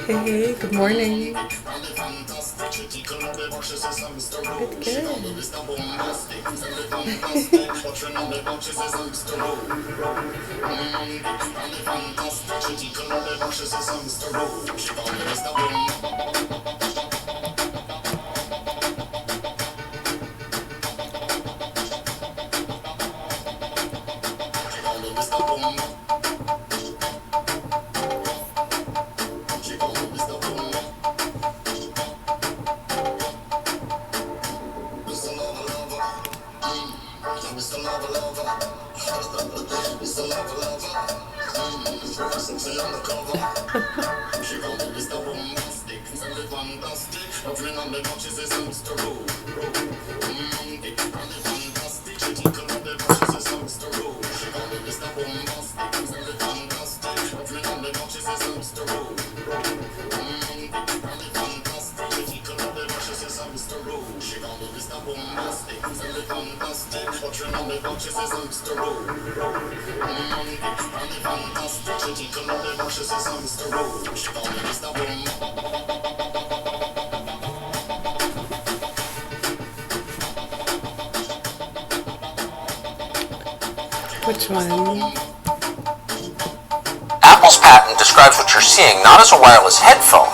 Hey, good morning. Which one? Apple's patent describes what you're seeing not as a wireless headphone,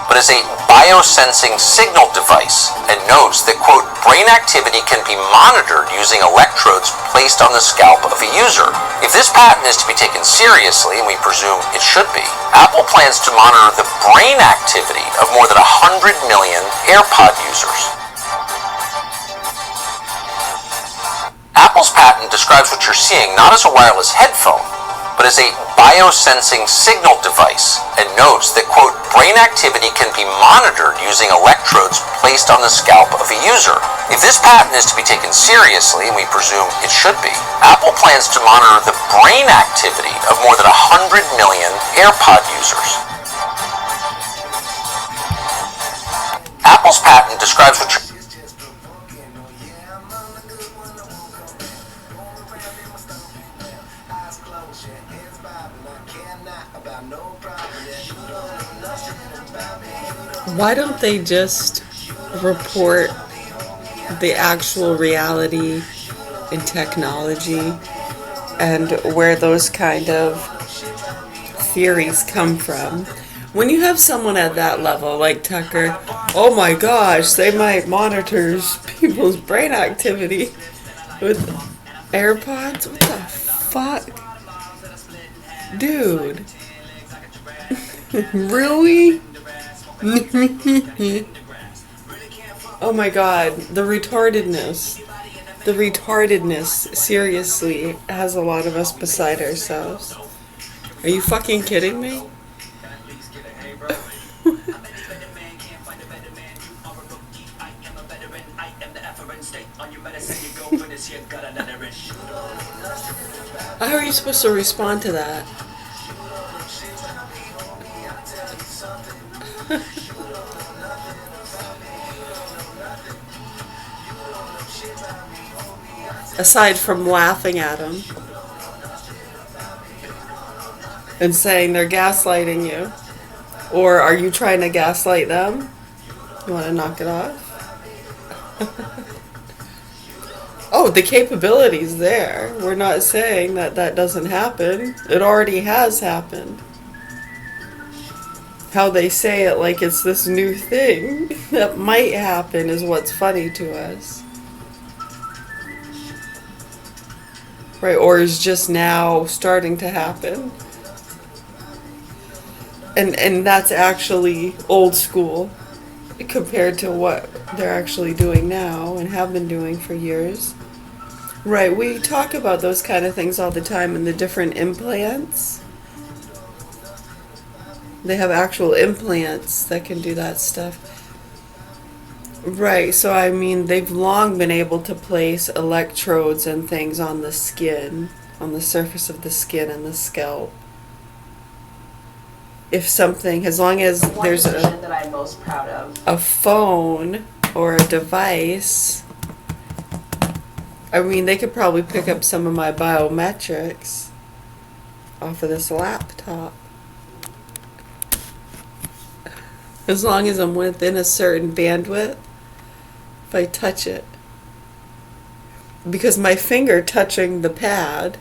but as a biosensing signal device, and notes that, quote, brain activity can be monitored using electrodes placed on the scalp of a user. If this patent is to be taken seriously, and we presume it should be, Apple plans to monitor the brain activity of more than 100 million AirPod users. Apple's patent describes what you're seeing not as a wireless headphone, but as a biosensing signal device, and notes that, quote, brain activity can be monitored using electrodes placed on the scalp of a user. If this patent is to be taken seriously, and we presume it should be, Apple plans to monitor the brain activity of more than 100 million AirPod users. Apple's patent describes what you're Why don't they just report the actual reality in technology and where those kind of theories come from? When you have someone at that level, like Tucker, oh my gosh, they might monitor people's brain activity with AirPods? What the fuck? Dude. Really? Oh my god, the retardedness seriously has a lot of us beside ourselves. Are you fucking kidding me? How are you supposed to respond to that? Aside from laughing at them and saying they're gaslighting you, or are you trying to gaslight them? You want to knock it off? Oh, the capability's there. We're not saying that that doesn't happen. It already has happened. How they say it like it's this new thing that might happen is what's funny to us. Right, or is just now starting to happen. And that's actually old school compared to what they're actually doing now and have been doing for years. Right, we talk about those kind of things all the time in the different implants. They have actual implants that can do that stuff. Right, so I mean, they've long been able to place electrodes and things on the skin, on the surface of the skin and the scalp. If something, as long as there's that I'm most proud of. a phone or a device I mean, they could probably pick up some of my biometrics off of this laptop. As long as I'm within a certain bandwidth, if I touch it. Because my finger touching the pad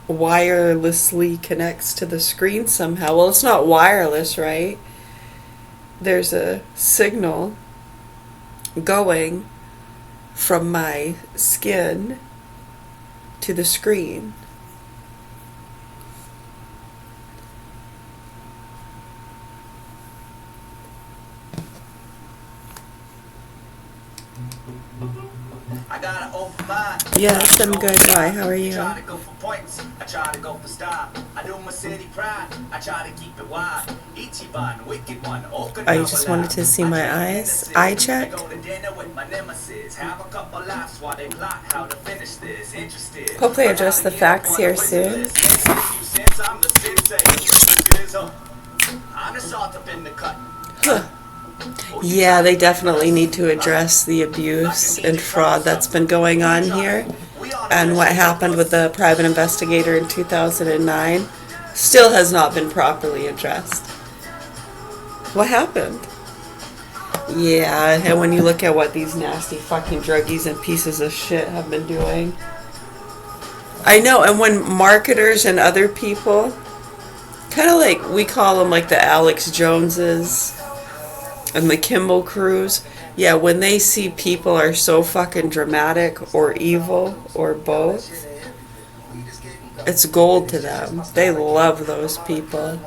wirelessly connects to the screen somehow. Well, it's not wireless, right? There's a signal going from my skin to the screen. I got an open mind. Yes, I'm good. Why? How are you? I try to go for points. I try to go for style. I do my city pride. I try to keep it wide. Ichiban, wicked one. Oh, you just wanted to see my eyes? Eye check? I go to dinner with my nemesis. Have a couple laughs while they plot how to finish this. Interested. Hopefully I address the facts here soon. I'm the salt up in the cut. Huh. Yeah, they definitely need to address the abuse and fraud that's been going on here. And what happened with the private investigator in 2009 still has not been properly addressed. What happened? Yeah, and when you look at what these nasty fucking druggies and pieces of shit have been doing. I know, and when marketers and other people, kind of like, we call them like the Alex Joneses and the Kimball crews, yeah, when they see people are so fucking dramatic or evil or both, it's gold to them. They love those people.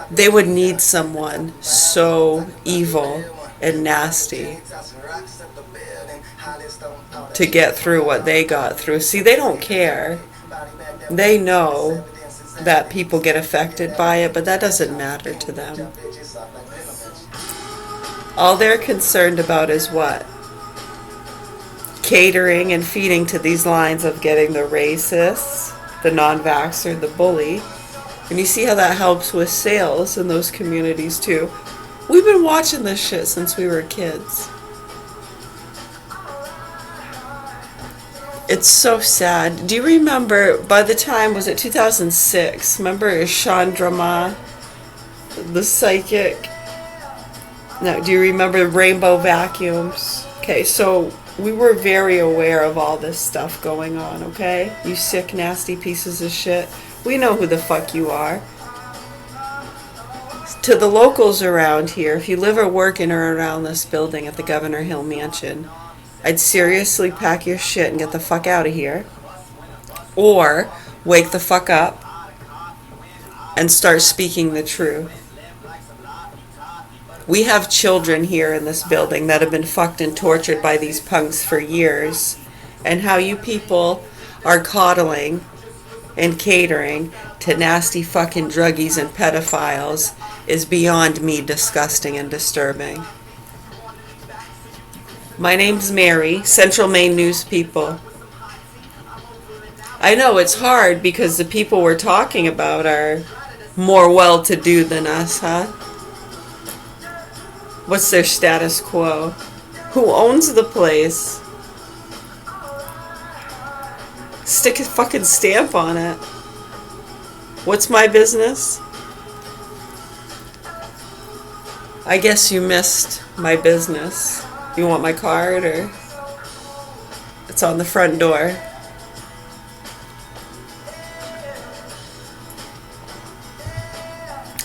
They would need someone so evil and nasty to get through what they got through. See, they don't care. They know that people get affected by it, but that doesn't matter to them. All they're concerned about is what? Catering and feeding to these lines of getting the racists, the non-vaxxer, the bully. And you see how that helps with sales in those communities too. We've been watching this shit since we were kids. It's so sad. Do you remember, by the time, was it 2006? Remember Chandra, the psychic? No, do you remember rainbow vacuums? Okay, so we were very aware of all this stuff going on, okay? You sick, nasty pieces of shit. We know who the fuck you are. To the locals around here, if you live or work in or around this building at the Governor Hill Mansion, I'd seriously pack your shit and get the fuck out of here. Or wake the fuck up and start speaking the truth. We have children here in this building that have been fucked and tortured by these punks for years. And how you people are coddling and catering to nasty fucking druggies and pedophiles is beyond me disgusting and disturbing. My name's Mary, Central Maine News People. I know it's hard because the people we're talking about are more well-to-do than us, huh? What's their status quo? Who owns the place? Stick a fucking stamp on it. What's my business? I guess you missed my business. You want my card, or it's on the front door.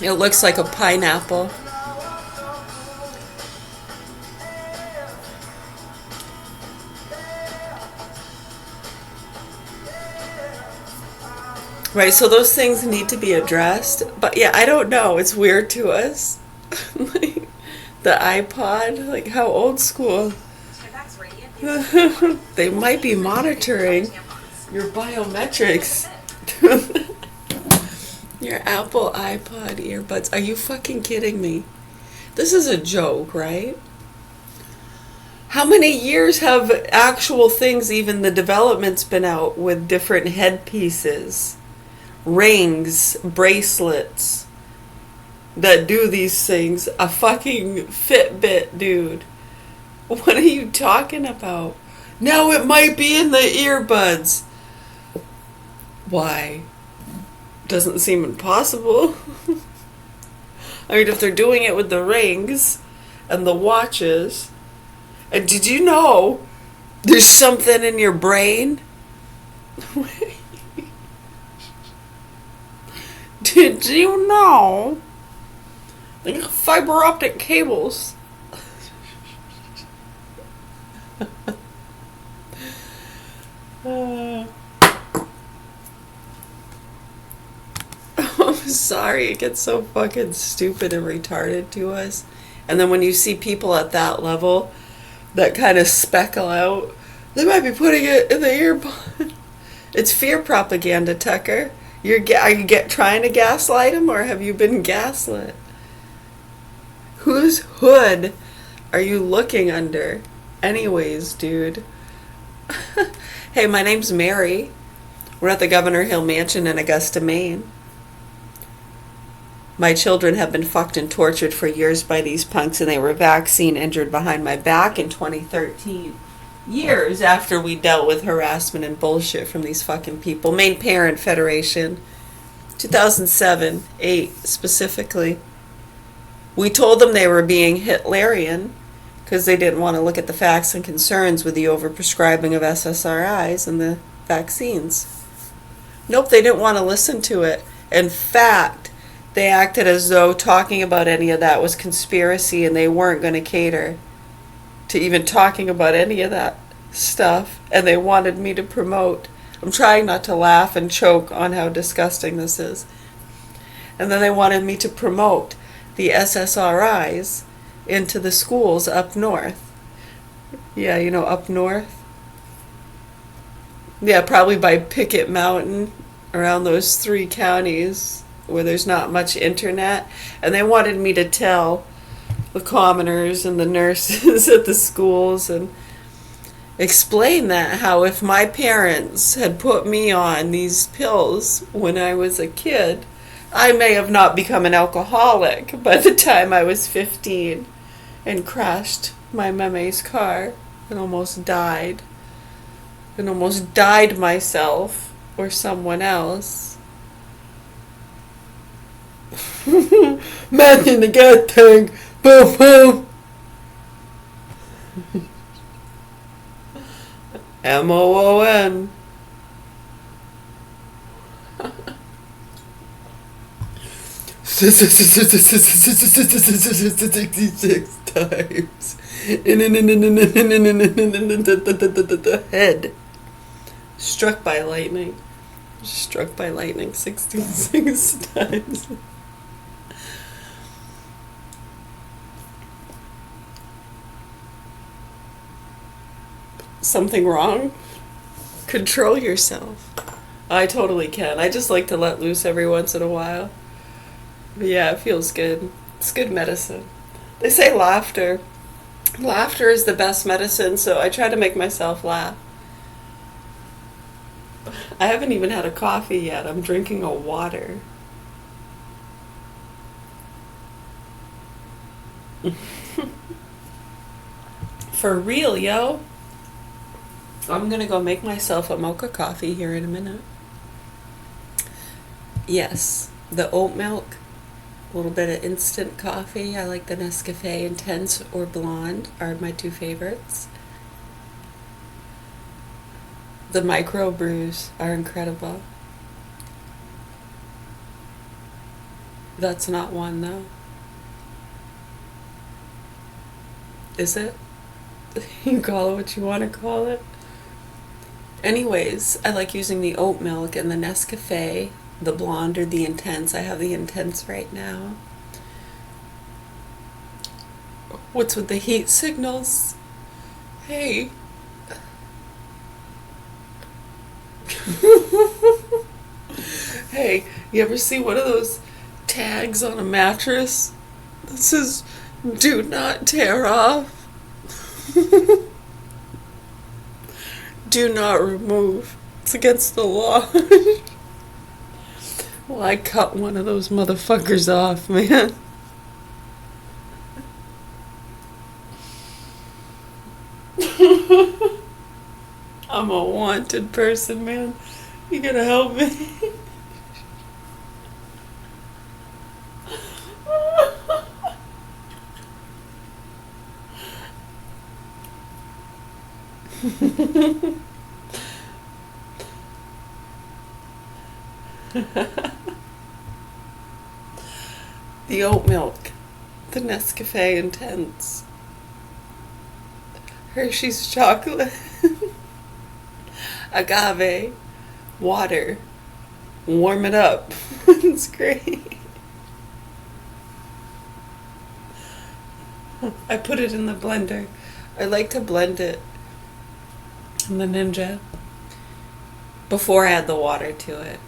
It looks like a pineapple. Right, so those things need to be addressed. But yeah, I don't know. It's weird to us. Like, the iPod, like how old school. They might be monitoring your biometrics. Your Apple iPod earbuds. Are you fucking kidding me? This is a joke, right? How many years have actual things, even the development's been out with different headpieces, rings, bracelets, that do these things. A fucking Fitbit, dude. What are you talking about? Now it might be in the earbuds. Why? Doesn't seem impossible. I mean, if they're doing it with the rings and the watches. And did you know there's something in your brain? Did you know? They got fiber optic cables. I'm sorry, it gets so fucking stupid and retarded to us. And then when you see people at that level that kind of speckle out, they might be putting it in the earbud. It's fear propaganda, Tucker. Are you trying to gaslight them, or have you been gaslit? Whose hood are you looking under? Anyways, dude. Hey, my name's Mary. We're at the Governor Hill Mansion in Augusta, Maine. My children have been fucked and tortured for years by these punks, and they were vaccine injured behind my back in 2013. Years after we dealt with harassment and bullshit from these fucking people. Maine Parent Federation. 2007-8 specifically. We told them they were being Hitlerian because they didn't want to look at the facts and concerns with the overprescribing of SSRIs and the vaccines. Nope, they didn't want to listen to it. In fact, they acted as though talking about any of that was conspiracy, and they weren't going to cater to even talking about any of that stuff, and they wanted me to promote. I'm trying not to laugh and choke on how disgusting this is. And then they wanted me to promote the SSRIs into the schools up north. Yeah, you know, up north. Yeah, probably by Picket Mountain, around those 3 counties where there's not much internet. And they wanted me to tell the commoners and the nurses at the schools and explain that how if my parents had put me on these pills when I was a kid, I may have not become an alcoholic by the time I was 15 and crashed my meme's car and almost died. And almost died myself or someone else. Man in the gas tank. Boom, boom. MOON. $66 times. Head. Struck by lightning. Struck by lightning 66 times. Something wrong? Control yourself. I totally can. I just like to let loose every once in a while. But yeah, it feels good. It's good medicine. They say laughter. Laughter is the best medicine, so I try to make myself laugh. I haven't even had a coffee yet. I'm drinking a water. For real, yo. I'm gonna go make myself a mocha coffee here in a minute. Yes, the oat milk, a little bit of instant coffee. I like the Nescafe Intense or Blonde are my 2 favorites. The micro brews are incredible. That's not one though. Is it? You call it what you want to call it. Anyways, I like using the oat milk and the Nescafe, the Blonde or the Intense. I have the Intense right now. What's with the heat signals? Hey. Hey, you ever see one of those tags on a mattress that says, "Do not tear off"? Do not remove. It's against the law. Well, I cut one of those motherfuckers off, man. I'm a wanted person, man. You gotta help me. The oat milk, the Nescafe Intense, Hershey's chocolate, agave, water. Warm it up. It's great. I put it in the blender. I like to blend it in the Ninja before I add the water to it.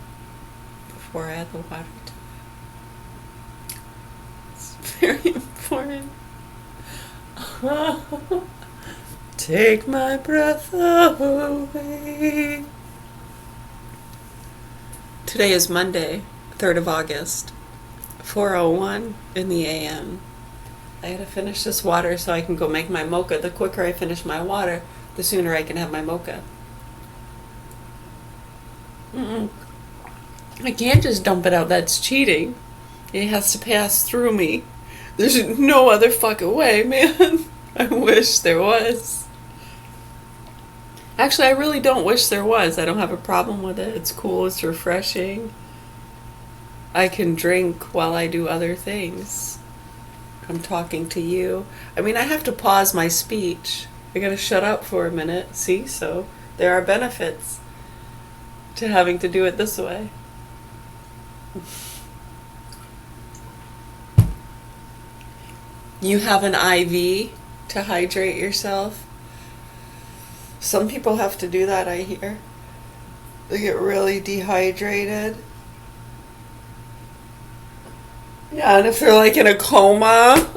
Before I add the water to it. It's very important. Take my breath away. Today is Monday, 3rd of August, 4:01 in the AM. I gotta finish this water so I can go make my mocha. The quicker I finish my water, the sooner I can have my mocha. I can't just dump it out. That's cheating. It has to pass through me. There's no other fucking way, man. I wish there was. Actually, I really don't wish there was. I don't have a problem with it. It's cool. It's refreshing. I can drink while I do other things. I'm talking to you. I mean, I have to pause my speech. I gotta shut up for a minute. See? So there are benefits to having to do it this way. You have an IV to hydrate yourself. Some people have to do that, I hear. They get really dehydrated. Yeah, and if they're like in a coma.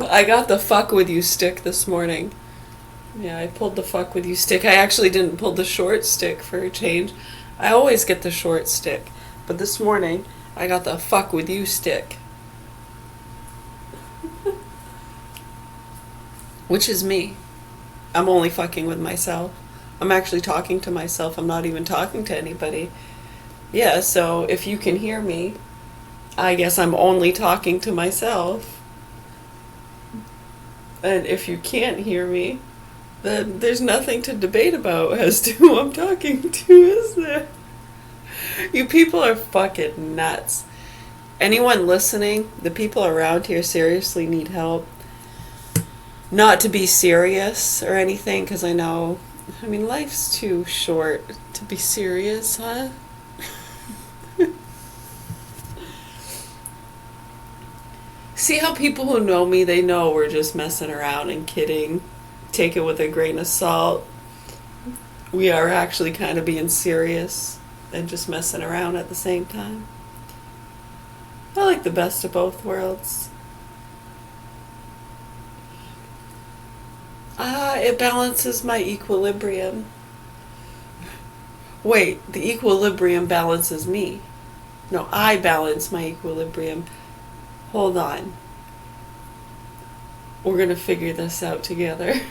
I got the fuck with you stick this morning. Yeah, I pulled the fuck with you stick. I actually didn't pull the short stick for a change. I always get the short stick. But this morning, I got the fuck with you stick. Which is me. I'm only fucking with myself. I'm actually talking to myself. I'm not even talking to anybody. Yeah, so if you can hear me, I guess I'm only talking to myself. And if you can't hear me, then there's nothing to debate about as to who I'm talking to, is there? You people are fucking nuts. Anyone listening, the people around here seriously need help. Not to be serious or anything, because I know, I mean, life's too short to be serious, huh? See how people who know me, they know we're just messing around and kidding. Take it with a grain of salt. We are actually kind of being serious and just messing around at the same time. I like the best of both worlds. It balances my equilibrium. Wait, the equilibrium balances me. No, I balance my equilibrium. Hold on. We're gonna figure this out together.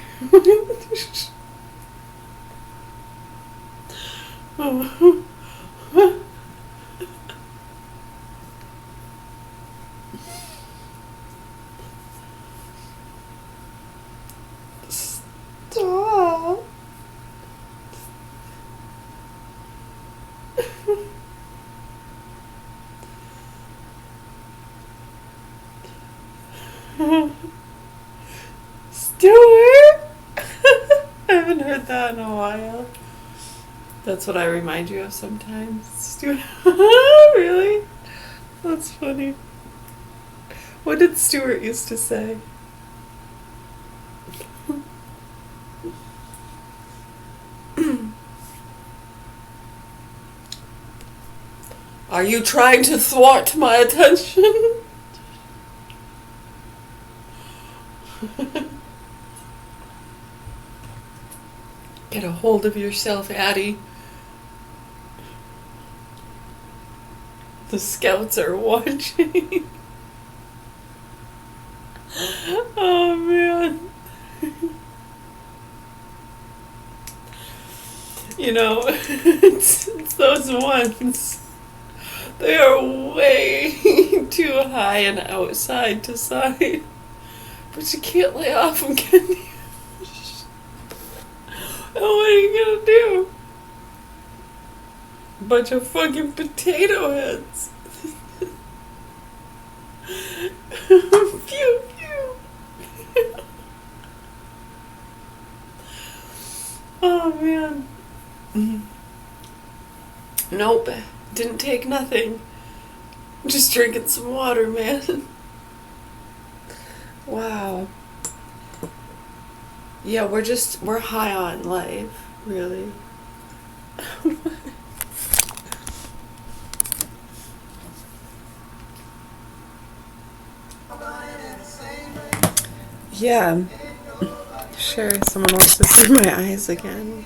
Stop. Stuart! I haven't heard that in a while. That's what I remind you of sometimes. Stuart. Really? That's funny. What did Stuart used to say? Are you trying to thwart my attention? Get a hold of yourself, Addie. The scouts are watching. Oh man. You know, it's those ones. They are way too high and outside to side. But you can't lay off them, can you? And what are you gonna do? Bunch of fucking potato heads. Pew pew. Oh man. Nope. Didn't take nothing. Just drinking some water, man. Wow. Yeah, we're high on life, really. Yeah. Sure, someone wants to see my eyes again.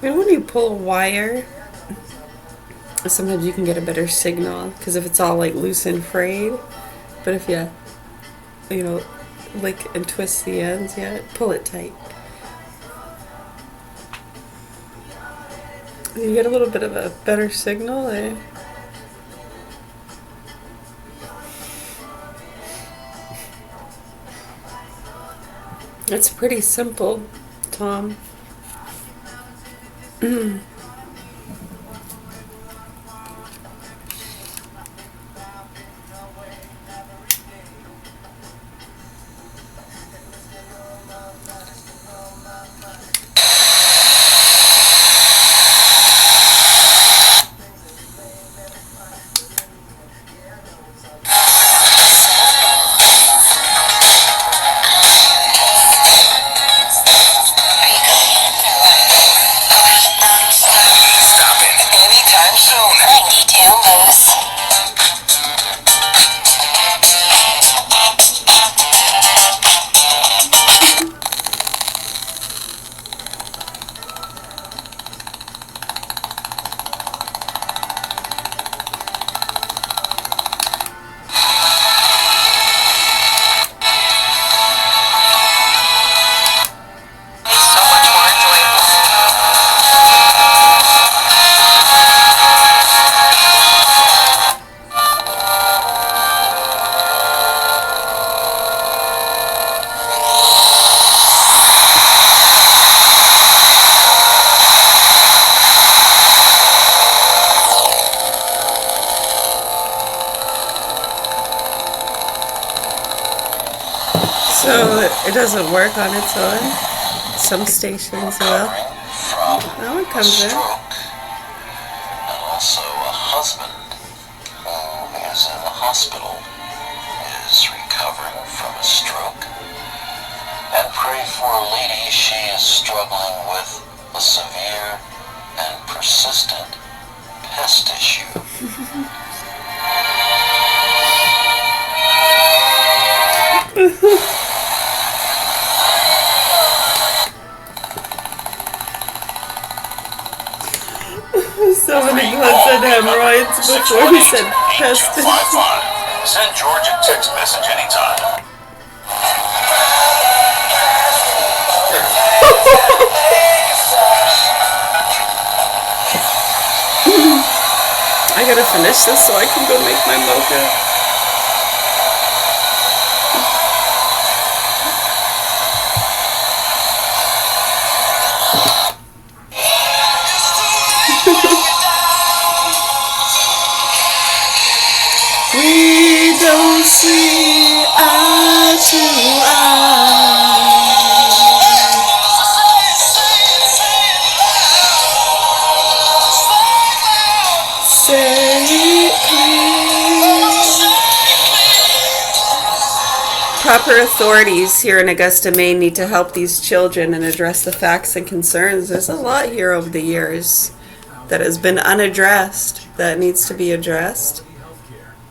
You know when you pull a wire, sometimes you can get a better signal because if it's all like loose and frayed, but if you know, lick and twist the ends, yeah, pull it tight. You get a little bit of a better signal, eh? It's pretty simple, Tom. Anytime soon. 92 Moose. So much more enjoyable. So it doesn't work on its own. Some stations will. Now it comes in. And also a husband who is in the hospital, is recovering from a stroke. And pray for a lady, she is struggling with a severe and persistent pest issue. So many blood said hemorrhoids before he said pest. Send George a text message anytime. I gotta finish this so I can go make my mocha. We don't see eye to eye. Say it clear. proper authorities here in Augusta, Maine need to help these children and address the facts and concerns. There's a lot here over the years that has been unaddressed that needs to be addressed.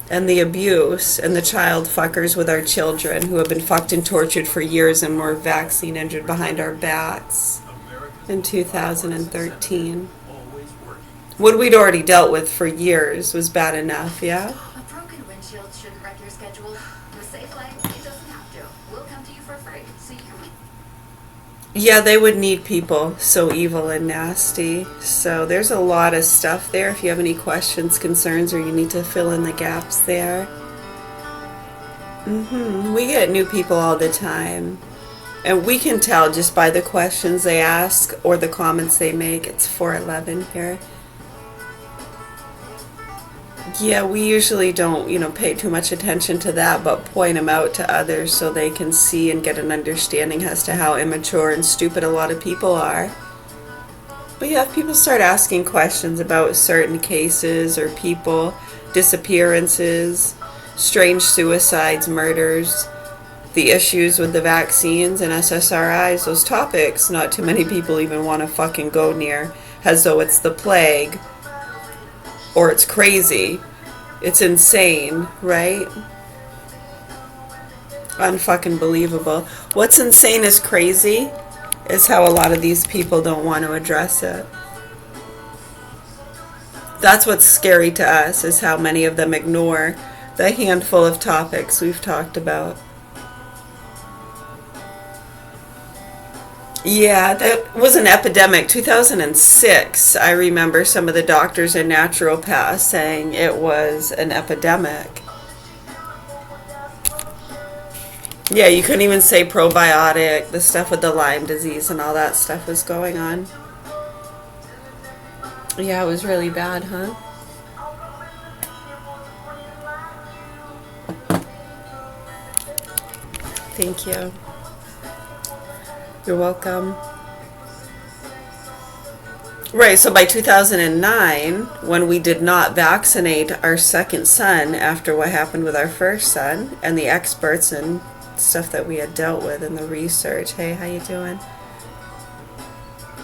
And the abuse and the child fuckers with our children who have been fucked and tortured for years and were vaccine injured behind our backs in 2013. What we'd already dealt with for years was bad enough, yeah? A broken windshield shouldn't wreck your schedule. With Safe Light, it doesn't have to. We'll come to you for free, so you can... Yeah, they would need people so evil and nasty. So there's a lot of stuff there. If you have any questions, concerns, or you need to fill in the gaps there. We get new people all the time. And we can tell just by the questions they ask or the comments they make. It's 411 here. Yeah, we usually don't, pay too much attention to that, but point them out to others so they can see and get an understanding as to how immature and stupid a lot of people are. But yeah, if people start asking questions about certain cases or people, disappearances, strange suicides, murders, the issues with the vaccines and SSRIs, those topics, not too many people even want to fucking go near, as though it's the plague. Or it's crazy. It's insane, right? Unfucking believable. What's insane is crazy is how a lot of these people don't want to address it. That's what's scary to us, is how many of them ignore the handful of topics we've talked about. Yeah, that was an epidemic. 2006, I remember some of the doctors and naturopaths saying it was an epidemic. Yeah, you couldn't even say probiotic, the stuff with the Lyme disease and all that stuff was going on. Yeah, it was really bad, huh? Thank you. You're welcome. Right, so by 2009, when we did not vaccinate our second son after what happened with our first son, and the experts and stuff that we had dealt with in the research. Hey, how you doing?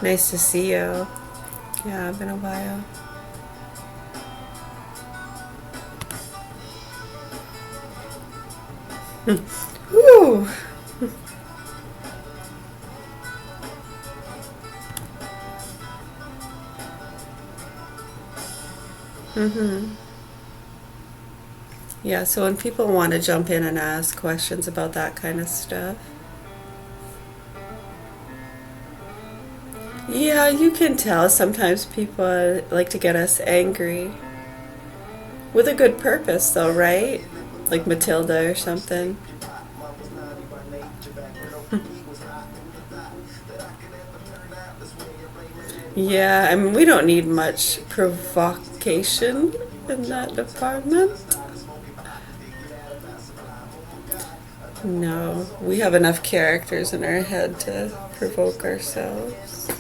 Nice to see you. Yeah, it's been a while. Woo! Yeah, so when people want to jump in and ask questions about that kind of stuff, yeah, you can tell sometimes people like to get us angry. With a good purpose though, right? Like Matilda or something. Yeah, I mean, we don't need much provocation in that department. No, we have enough characters in our head to provoke ourselves.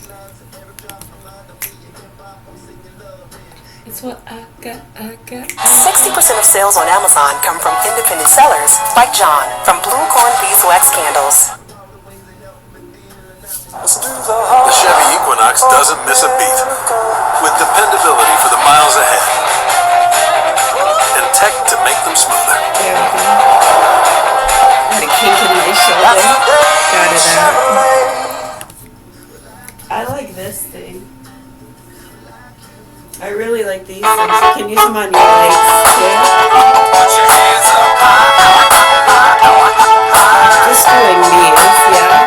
It's what I got. 60% of sales on Amazon come from independent sellers like John from Blue Corn Beeswax Candles. The Chevy Equinox doesn't miss a beat, with dependability for the miles ahead, and tech to make them smoother. There we go. Got a kink in my shoulder. Got it out. I like this thing. I really like these things. You can use them on your legs too. Just doing these, yeah.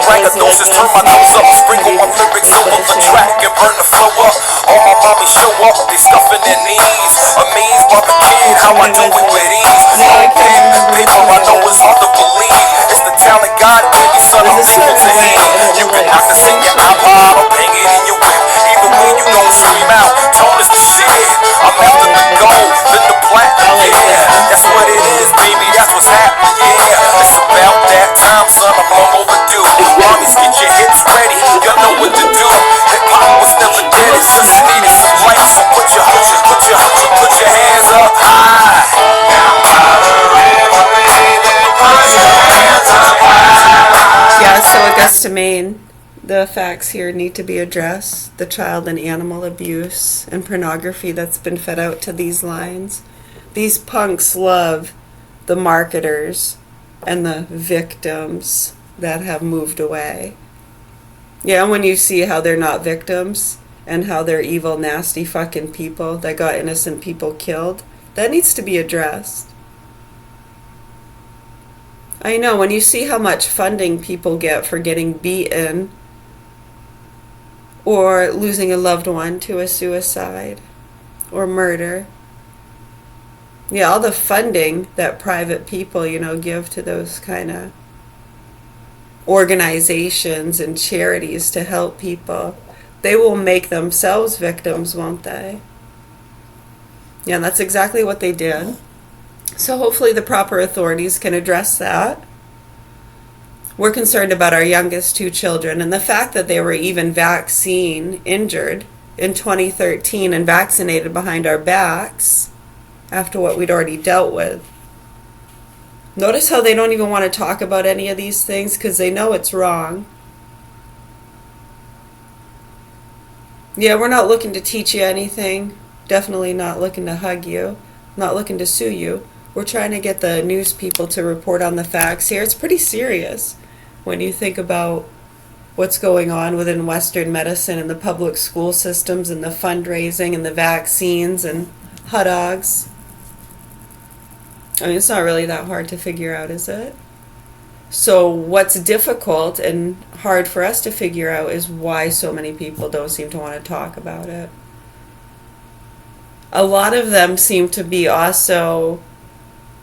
Braggadocious, turn my nose up, sprinkle my lyrics over the track and burn the flow up. All my mommies show up, they stuffing their knees. Amazed by the kid, how I do it with ease. All pen and paper, I know it's hard to believe. It's the talent God gave me, son, I'm able to hear. You can rock this in your iPod or bang it in your whip. Either way, you don't scream out. the facts here need to be addressed. The child and animal abuse and pornography that's been fed out to these lines. These punks love the marketers and the victims that have moved away. Yeah, when you see how they're not victims and how they're evil, nasty fucking people that got innocent people killed, that needs to be addressed. I know, when you see how much funding people get for getting beaten or losing a loved one to a suicide or murder. Yeah, all the funding that private people, give to those kind of organizations and charities to help people, they will make themselves victims, won't they? Yeah, that's exactly what they did. So hopefully the proper authorities can address that. We're concerned about our youngest two children and the fact that they were even vaccine injured in 2013 and vaccinated behind our backs after what we'd already dealt with. Notice how they don't even want to talk about any of these things because they know it's wrong. Yeah, we're not looking to teach you anything. Definitely not looking to hug you. Not looking to sue you. We're trying to get the news people to report on the facts here. It's pretty serious when you think about what's going on within Western medicine and the public school systems and the fundraising and the vaccines and hot dogs. I mean, it's not really that hard to figure out, is it? So what's difficult and hard for us to figure out is why so many people don't seem to want to talk about it. A lot of them seem to be also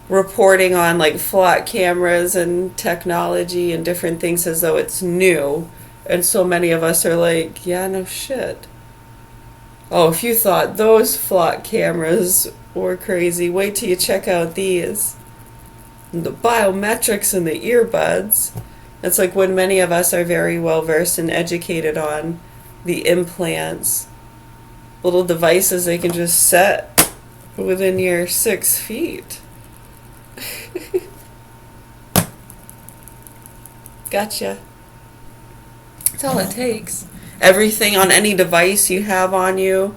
reporting on like flock cameras and technology and different things as though it's new. And so many of us are like, yeah, no shit. Oh, if you thought those flock cameras were crazy, wait till you check out these. And the biometrics and the earbuds. It's like when many of us are very well versed and educated on the implants, little devices they can just set within your 6 feet. Gotcha. That's all it takes. Everything on any device you have on you,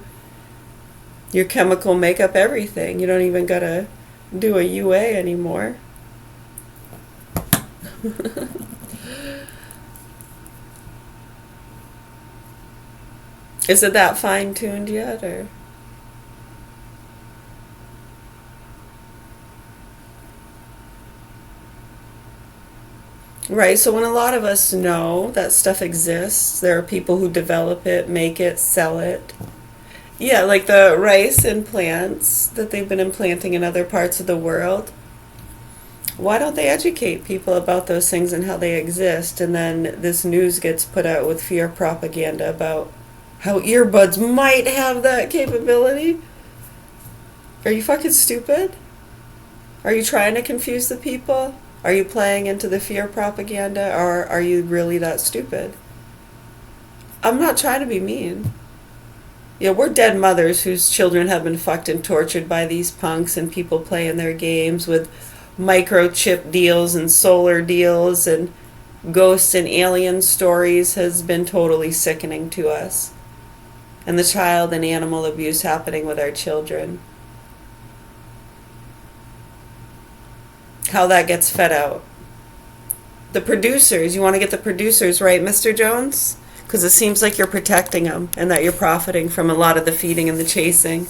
your chemical makeup, everything. You don't even gotta do a UA anymore. Is it that fine-tuned yet, or? Right, so when a lot of us know that stuff exists, there are people who develop it, make it, sell it. Yeah, like the rice implants that they've been implanting in other parts of the world. Why don't they educate people about those things and how they exist? And then this news gets put out with fear propaganda about how earbuds might have that capability. Are you fucking stupid? Are you trying to confuse the people? Are you playing into the fear propaganda, or are you really that stupid? I'm not trying to be mean. Yeah, we're dead mothers whose children have been fucked and tortured by these punks and people playing their games with microchip deals and solar deals and ghosts and alien stories has been totally sickening to us. And the child and animal abuse happening with our children. How that gets fed out. The producers, you want to get the producers right, Mr. Jones? Because it seems like you're protecting them and that you're profiting from a lot of the feeding and the chasing.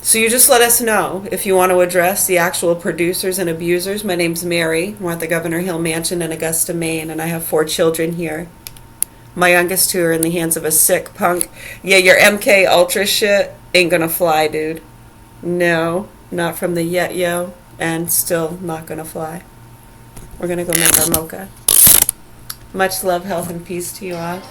So you just let us know if you want to address the actual producers and abusers. My name's Mary. We're at the Governor Hill Mansion in Augusta, Maine, and I have 4 children here. My youngest 2 are in the hands of a sick punk. Yeah, your MK Ultra shit ain't gonna fly, dude. No, not from the yet yo, and still not gonna fly. We're gonna go make our mocha. Much love, health, and peace to you all.